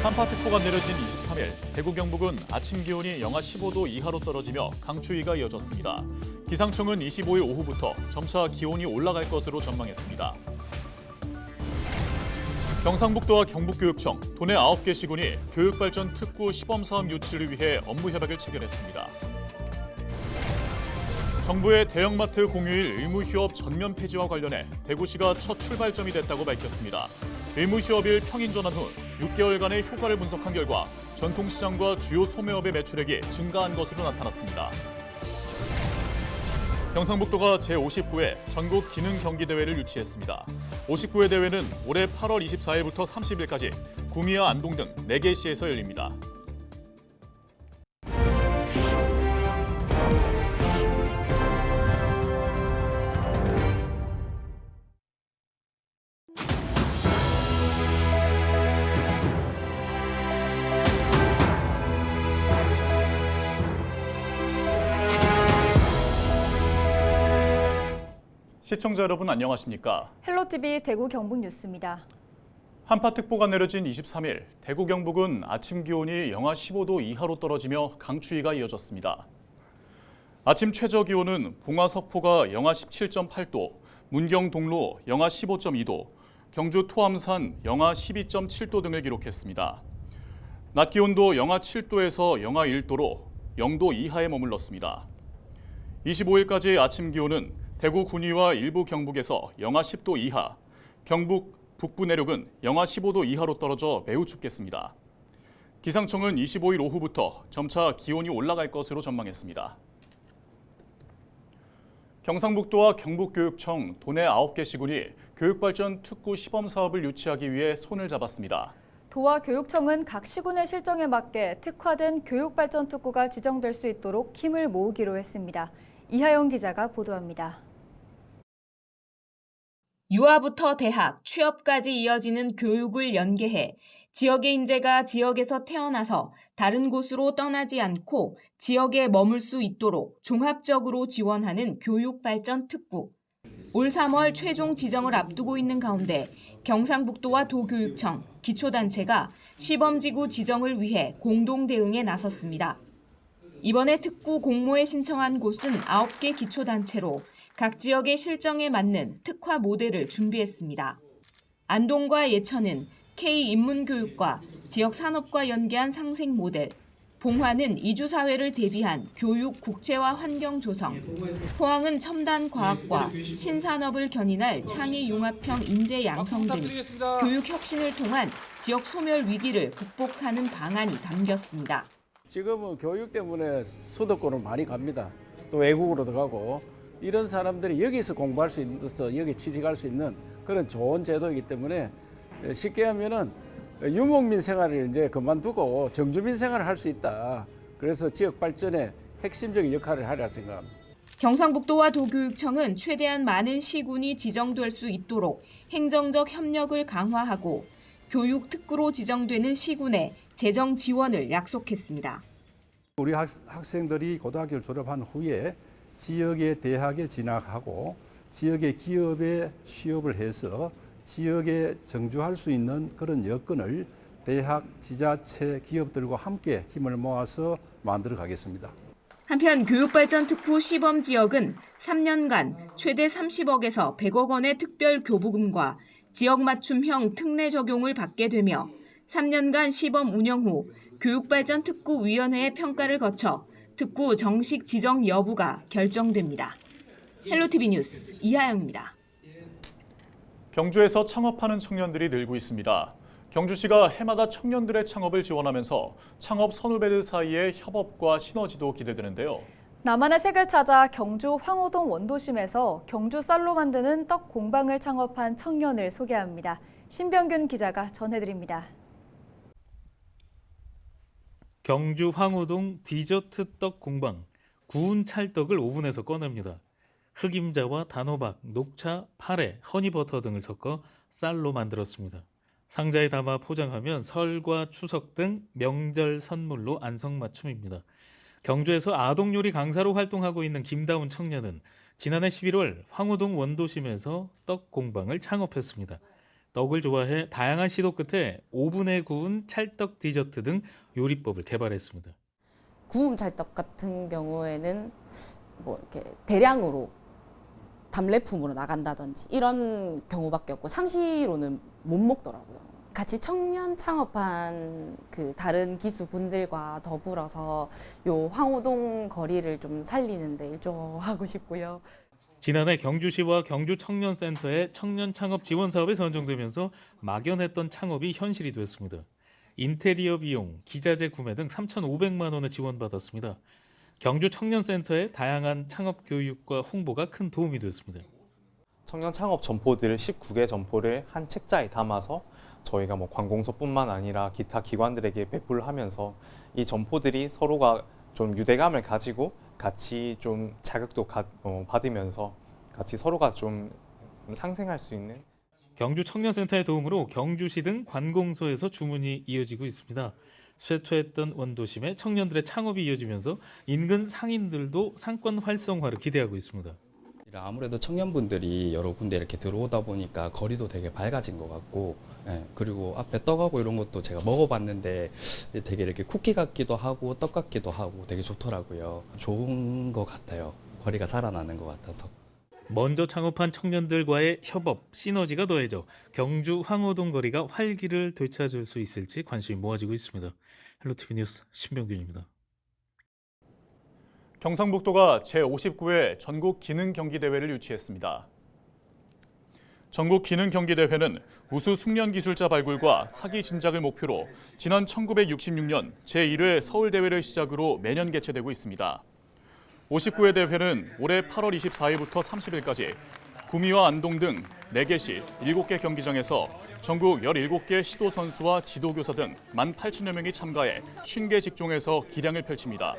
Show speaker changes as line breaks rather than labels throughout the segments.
한파특보가 내려진 23일, 대구 경북은 아침 기온이 영하 15도 이하로 떨어지며 강추위가 이어졌습니다. 기상청은 25일 오후부터 점차 기온이 올라갈 것으로 전망했습니다. 경상북도와 경북교육청, 도내 9개 시군이 교육발전 특구 시범사업 유치를 위해 업무 협약을 체결했습니다. 정부의 대형마트 공휴일 의무휴업 전면 폐지와 관련해 대구시가 첫 출발점이 됐다고 밝혔습니다. 의무휴업일 평인 전환 후 6개월간의 효과를 분석한 결과 전통시장과 주요 소매업의 매출액이 증가한 것으로 나타났습니다. 경상북도가 제59회 전국 기능 경기 대회를 유치했습니다. 59회 대회는 올해 8월 24일부터 30일까지 구미와 안동 등 4개 시에서 열립니다. 시청자 여러분 안녕하십니까?
헬로티비 대구 경북 뉴스입니다.
한파특보가 내려진 23일, 대구 경북은 아침 기온이 영하 15도 이하로 떨어지며 강추위가 이어졌습니다. 아침 최저 기온은 봉화 석포가 영하 17.8도, 문경 동로 영하 15.2도, 경주 토암산 영하 12.7도 등을 기록했습니다. 낮 기온도 영하 7도에서 영하 1도로 0도 이하에 머물렀습니다. 25일까지 아침 기온은 대구 군위와 일부 경북에서 영하 10도 이하, 경북 북부 내륙은 영하 15도 이하로 떨어져 매우 춥겠습니다. 기상청은 25일 오후부터 점차 기온이 올라갈 것으로 전망했습니다. 경상북도와 경북교육청, 도내 9개 시군이 교육발전 특구 시범사업을 유치하기 위해 손을 잡았습니다.
도와 교육청은 각 시군의 실정에 맞게 특화된 교육발전 특구가 지정될 수 있도록 힘을 모으기로 했습니다. 이하영 기자가 보도합니다.
유아부터 대학, 취업까지 이어지는 교육을 연계해 지역의 인재가 지역에서 태어나서 다른 곳으로 떠나지 않고 지역에 머물 수 있도록 종합적으로 지원하는 교육발전 특구. 올 3월 최종 지정을 앞두고 있는 가운데 경상북도와 도교육청, 기초단체가 시범지구 지정을 위해 공동 대응에 나섰습니다. 이번에 특구 공모에 신청한 곳은 9개 기초단체로 각 지역의 실정에 맞는 특화 모델을 준비했습니다. 안동과 예천은 K-인문교육과 지역산업과 연계한 상생 모델, 봉화는 이주사회를 대비한 교육 국제화 환경 조성, 포항은 첨단 과학과 신산업을 견인할 창의 융합형 인재 양성 등 교육 혁신을 통한 지역 소멸 위기를 극복하는 방안이 담겼습니다.
지금은 교육 때문에 수도권으로 많이 갑니다. 또 외국으로도 가고 이런 사람들이 여기서 공부할 수 있어서 여기 취직할 수 있는 그런 좋은 제도이기 때문에 쉽게 하면은 유목민 생활을 이제 그만두고 정주민 생활을 할 수 있다. 그래서 지역 발전에 핵심적인 역할을 하리라 생각합니다.
경상북도와 도교육청은 최대한 많은 시군이 지정될 수 있도록 행정적 협력을 강화하고 교육 특구로 지정되는 시군에 재정 지원을 약속했습니다.
우리 학생들이 고등학교를 졸업한 후에 지역의 대학에 진학하고 지역의 기업에 취업을 해서 지역에 정주할 수 있는 그런 여건을 대학, 지자체, 기업들과 함께 힘을 모아서 만들어 가겠습니다.
한편 교육발전 특구 시범 지역은 3년간 최대 30억에서 100억 원의 특별 교부금과 지역 맞춤형 특례 적용을 받게 되며 3년간 시범 운영 후 교육발전 특구위원회의 평가를 거쳐 특구 정식 지정 여부가 결정됩니다. 헬로티비 뉴스 이하영입니다.
경주에서 창업하는 청년들이 늘고 있습니다. 경주시가 해마다 청년들의 창업을 지원하면서 창업 선후배들 사이의 협업과 시너지도 기대되는데요.
나만의 색을 찾아 경주 황호동 원도심에서 경주 쌀로 만드는 떡 공방을 창업한 청년을 소개합니다. 신병균 기자가 전해드립니다.
경주 황호동 디저트 떡 공방, 구운 찰떡을 오븐에서 꺼냅니다. 흑임자와 단호박, 녹차, 파래, 허니버터 등을 섞어 쌀로 만들었습니다. 상자에 담아 포장하면 설과 추석 등 명절 선물로 안성맞춤입니다. 경주에서 아동요리 강사로 활동하고 있는 김다운 청년은 지난해 11월 황호동 원도심에서 떡 공방을 창업했습니다. 떡을 좋아해 다양한 시도 끝에 오븐에 구운 찰떡 디저트 등 요리법을 개발했습니다.
구움 찰떡 같은 경우에는 뭐 이렇게 대량으로 답례품으로 나간다든지 이런 경우밖에 없고 상시로는 못 먹더라고요. 같이 청년 창업한 그 다른 기수분들과 더불어서 요 황호동 거리를 좀 살리는 데 일조하고 싶고요.
지난해 경주시와 경주청년센터의 청년 창업 지원 사업에 선정되면서 막연했던 창업이 현실이 됐습니다. 인테리어 비용, 기자재 구매 등 3,500만 원을 지원받았습니다. 경주청년센터의 다양한 창업 교육과 홍보가 큰 도움이 됐습니다.
청년 창업 점포들 19개 점포를 한 책자에 담아서 저희가 뭐 관공서뿐만 아니라 기타 기관들에게 배포를 하면서 이 점포들이 서로가 좀 유대감을 가지고 같이 좀 자극도 받으면서 같이 서로가 좀 상생할 수 있는.
경주청년센터의 도움으로 경주시 등 관공서에서 주문이 이어지고 있습니다. 쇠퇴했던 원도심에 청년들의 창업이 이어지면서 인근 상인들도 상권 활성화를 기대하고 있습니다.
아무래도 청년분들이 여러 군데 이렇게 들어오다 보니까 거리도 되게 밝아진 것 같고, 그리고 앞에 떡하고 이런 것도 제가 먹어봤는데 되게 이렇게 쿠키 같기도 하고 떡 같기도 하고 되게 좋더라고요. 좋은 것 같아요. 거리가 살아나는 것 같아서.
먼저 창업한 청년들과의 협업, 시너지가 더해져 경주 황호동 거리가 활기를 되찾을 수 있을지 관심이 모아지고 있습니다. 헬로티비 뉴스 신병균입니다.
경상북도가 제59회 전국 기능 경기 대회를 유치했습니다. 전국 기능 경기 대회는 우수 숙련 기술자 발굴과 사기 진작을 목표로 지난 1966년 제1회 서울 대회를 시작으로 매년 개최되고 있습니다. 59회 대회는 올해 8월 24일부터 30일까지 구미와 안동 등 4개시 7개 경기장에서 전국 17개 시도 선수와 지도교사 등 18,000여 명이 참가해 50개 직종에서 기량을 펼칩니다.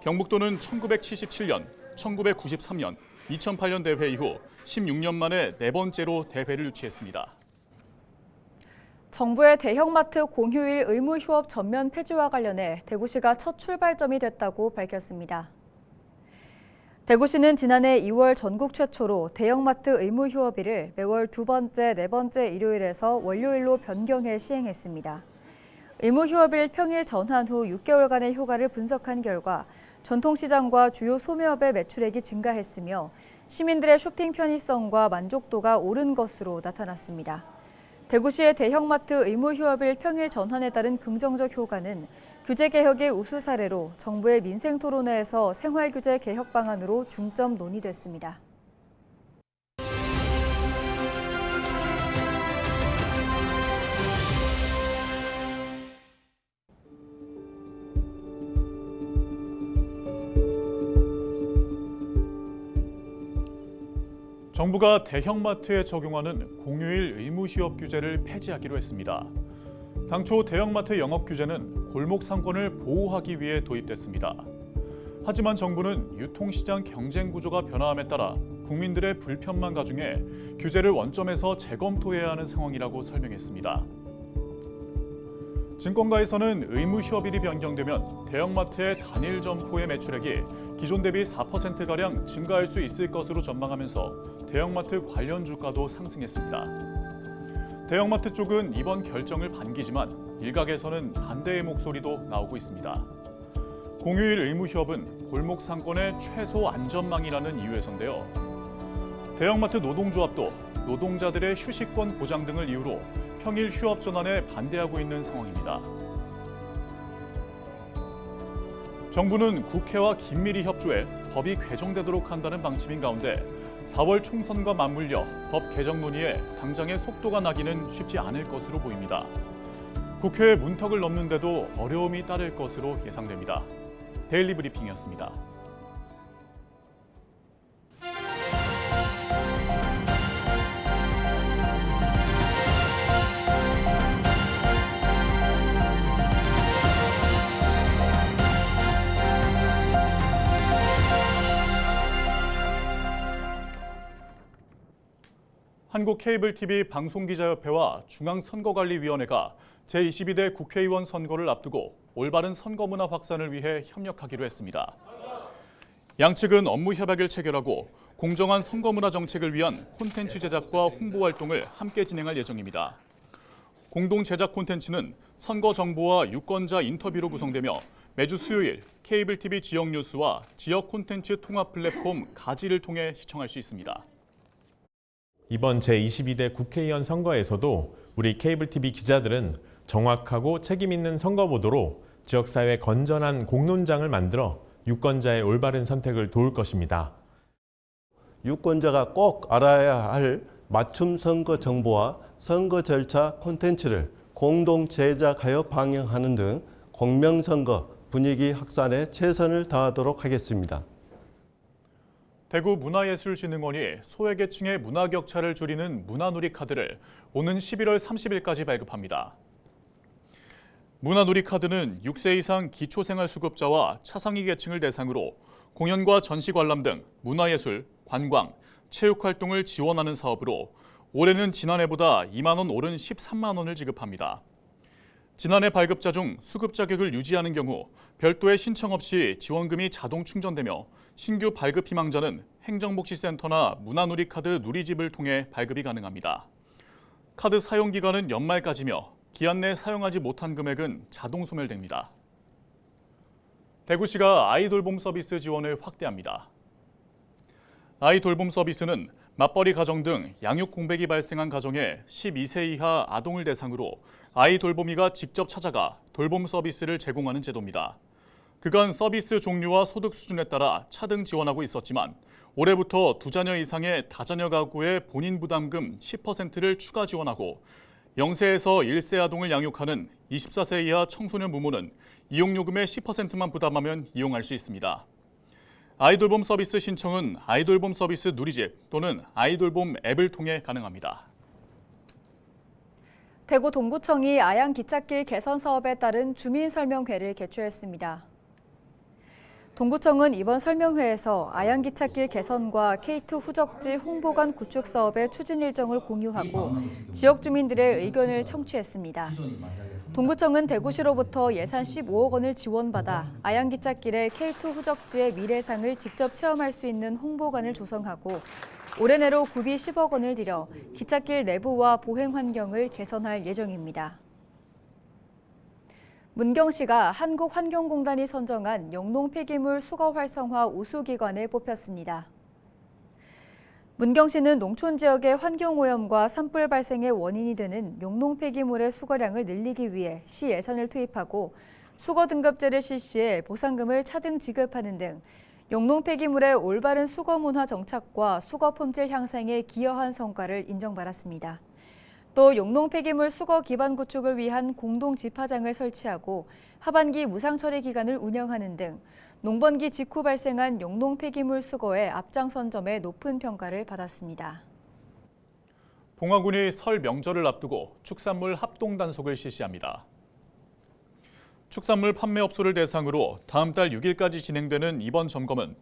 경북도는 1977년, 1993년, 2008년 대회 이후 16년 만에 4번째로 대회를 유치했습니다.
정부의 대형마트 공휴일 의무 휴업 전면 폐지와 관련해 대구시가 첫 출발점이 됐다고 밝혔습니다. 대구시는 지난해 2월 전국 최초로 대형마트 의무 휴업일을 매월 2번째, 4번째 일요일에서 월요일로 변경해 시행했습니다. 의무 휴업일 평일 전환 후 6개월간의 효과를 분석한 결과 전통시장과 주요 소매업의 매출액이 증가했으며 시민들의 쇼핑 편의성과 만족도가 오른 것으로 나타났습니다. 대구시의 대형마트 의무 휴업일 평일 전환에 따른 긍정적 효과는 규제개혁의 우수 사례로 정부의 민생토론회에서 생활규제 개혁 방안으로 중점 논의됐습니다.
정부가 대형마트에 적용하는 공휴일 의무 휴업 규제를 폐지하기로 했습니다. 당초 대형마트 영업 규제는 골목 상권을 보호하기 위해 도입됐습니다. 하지만 정부는 유통시장 경쟁 구조가 변화함에 따라 국민들의 불편만 가중해 규제를 원점에서 재검토해야 하는 상황이라고 설명했습니다. 증권가에서는 의무 휴업일이 변경되면 대형마트의 단일 점포의 매출액이 기존 대비 4%가량 증가할 수 있을 것으로 전망하면서 대형마트 관련 주가도 상승했습니다. 대형마트 쪽은 이번 결정을 반기지만 일각에서는 반대의 목소리도 나오고 있습니다. 공휴일 의무 휴업은 골목 상권의 최소 안전망이라는 이유에서인데요. 대형마트 노동조합도 노동자들의 휴식권 보장 등을 이유로 평일 휴업 전환에 반대하고 있는 상황입니다. 정부는 국회와 긴밀히 협조해 법이 개정되도록 한다는 방침인 가운데 4월 총선과 맞물려 법 개정 논의에 당장의 속도가 나기는 쉽지 않을 것으로 보입니다. 국회의 문턱을 넘는데도 어려움이 따를 것으로 예상됩니다. 데일리 브리핑이었습니다. 한국케이블TV 방송기자협회와 중앙선거관리위원회가 제22대 국회의원 선거를 앞두고 올바른 선거문화 확산을 위해 협력하기로 했습니다. 양측은 업무 협약을 체결하고 공정한 선거 문화 정책을 위한 콘텐츠 제작과 홍보 활동을 함께 진행할 예정입니다. 공동 제작 콘텐츠는 선거 정보와 유권자 인터뷰로 구성되며 매주 수요일 케이블 TV 지역 뉴스와 지역 콘텐츠 통합 플랫폼 가지를 통해 시청할 수 있습니다.
이번 제22대 국회의원 선거에서도 우리 케이블 TV 기자들은 정확하고 책임 있는 선거 보도로 지역사회 건전한 공론장을 만들어 유권자의 올바른 선택을 도울 것입니다.
유권자가 꼭 알아야 할 맞춤 선거 정보와 선거 절차 콘텐츠를 공동 제작하여 방영하는 등 공명선거 분위기 확산에 최선을 다하도록 하겠습니다.
대구 문화예술진흥원이 소외계층의 문화 격차를 줄이는 문화누리 카드를 오는 11월 30일까지 발급합니다. 문화누리 카드는 6세 이상 기초생활수급자와 차상위 계층을 대상으로 공연과 전시 관람 등 문화예술, 관광, 체육 활동을 지원하는 사업으로 올해는 지난해보다 2만 원 오른 13만 원을 지급합니다. 지난해 발급자 중 수급 자격을 유지하는 경우 별도의 신청 없이 지원금이 자동 충전되며 신규 발급 희망자는 행정복지센터나 문화누리 카드 누리집을 통해 발급이 가능합니다. 카드 사용 기간은 연말까지며 기한 내 사용하지 못한 금액은 자동 소멸됩니다. 대구시가 아이돌봄 서비스 지원을 확대합니다. 아이돌봄 서비스는 맞벌이 가정 등 양육 공백이 발생한 가정에 12세 이하 아동을 대상으로 아이돌봄이가 직접 찾아가 돌봄 서비스를 제공하는 제도입니다. 그간 서비스 종류와 소득 수준에 따라 차등 지원하고 있었지만 올해부터 2자녀 이상의 다자녀 가구의 본인 부담금 10%를 추가 지원하고 0세에서 1세 아동을 양육하는 24세 이하 청소년 부모는 이용요금의 10%만 부담하면 이용할 수 있습니다. 아이돌봄 서비스 신청은 아이돌봄 서비스 누리집 또는 아이돌봄 앱을 통해 가능합니다.
대구 동구청이 아양 기찻길 개선 사업에 따른 주민 설명회를 개최했습니다. 동구청은 이번 설명회에서 아양 기찻길 개선과 K2 후적지 홍보관 구축 사업의 추진 일정을 공유하고 지역 주민들의 의견을 청취했습니다. 동구청은 대구시로부터 예산 15억 원을 지원받아 아양 기찻길의 K2 후적지의 미래상을 직접 체험할 수 있는 홍보관을 조성하고 올해 내로 구비 10억 원을 들여 기찻길 내부와 보행 환경을 개선할 예정입니다. 문경시가 한국환경공단이 선정한 영농 폐기물 수거 활성화 우수기관에 뽑혔습니다. 문경시는 농촌 지역의 환경오염과 산불 발생의 원인이 되는 용농 폐기물의 수거량을 늘리기 위해 시 예산을 투입하고 수거 등급제를 실시해 보상금을 차등 지급하는 등 용농 폐기물의 올바른 수거 문화 정착과 수거 품질 향상에 기여한 성과를 인정받았습니다. 또 용농 폐기물 수거 기반 구축을 위한 공동 집화장을 설치하고 하반기 무상 처리 기간을 운영하는 등 농번기 직후 발생한 용농 폐기물 수거에 앞장선 점에 높은 평가를 받았습니다.
봉화군이 설 명절을 앞두고 축산물 합동 단속을 실시합니다. 축산물 판매업소를 대상으로 다음 달 6일까지 진행되는 이번 점검은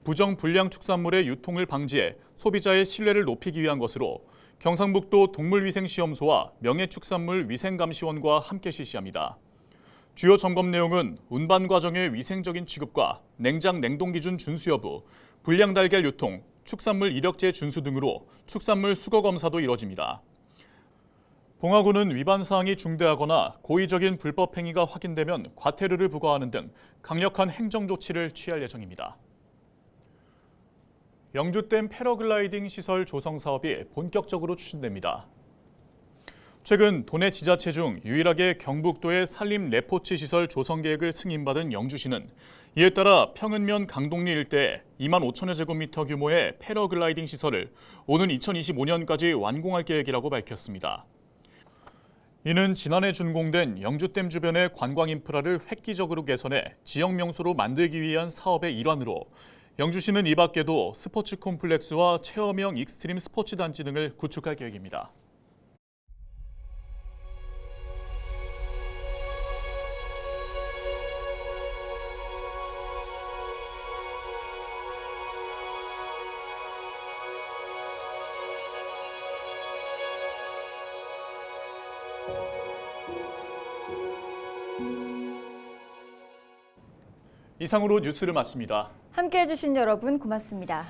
부정 불량 축산물의 유통을 방지해 소비자의 신뢰를 높이기 위한 것으로 경상북도 동물위생시험소와 명예축산물위생감시원과 함께 실시합니다. 주요 점검 내용은 운반 과정의 위생적인 취급과 냉장 냉동 기준 준수 여부, 불량 달걀 유통, 축산물 이력제 준수 등으로 축산물 수거 검사도 이뤄집니다. 봉화군은 위반 사항이 중대하거나 고의적인 불법 행위가 확인되면 과태료를 부과하는 등 강력한 행정 조치를 취할 예정입니다. 영주댐 패러글라이딩 시설 조성 사업이 본격적으로 추진됩니다. 최근 도내 지자체 중 유일하게 경북도의 산림 레포츠 시설 조성 계획을 승인받은 영주시는 이에 따라 평은면 강동리 일대에 2만 5천여 제곱미터 규모의 패러글라이딩 시설을 오는 2025년까지 완공할 계획이라고 밝혔습니다. 이는 지난해 준공된 영주댐 주변의 관광 인프라를 획기적으로 개선해 지역 명소로 만들기 위한 사업의 일환으로 영주시는 이 밖에도 스포츠 콤플렉스와 체험형 익스트림 스포츠 단지 등을 구축할 계획입니다. 이상으로 뉴스를 마칩니다.
함께해 주신 여러분 고맙습니다.